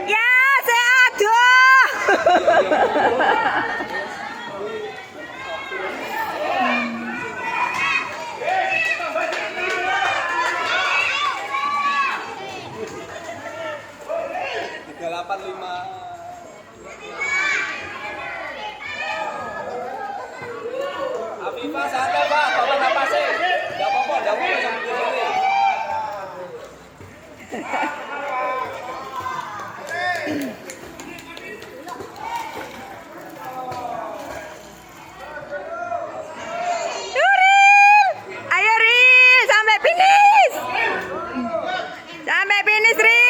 Ya, saya aduh. Afifah santai Pak, bawa napasnya. Enggak apa-apa, enggak apa-apa sampai di sini. Ayo Ril, sampai finish. Sampai finish Ril.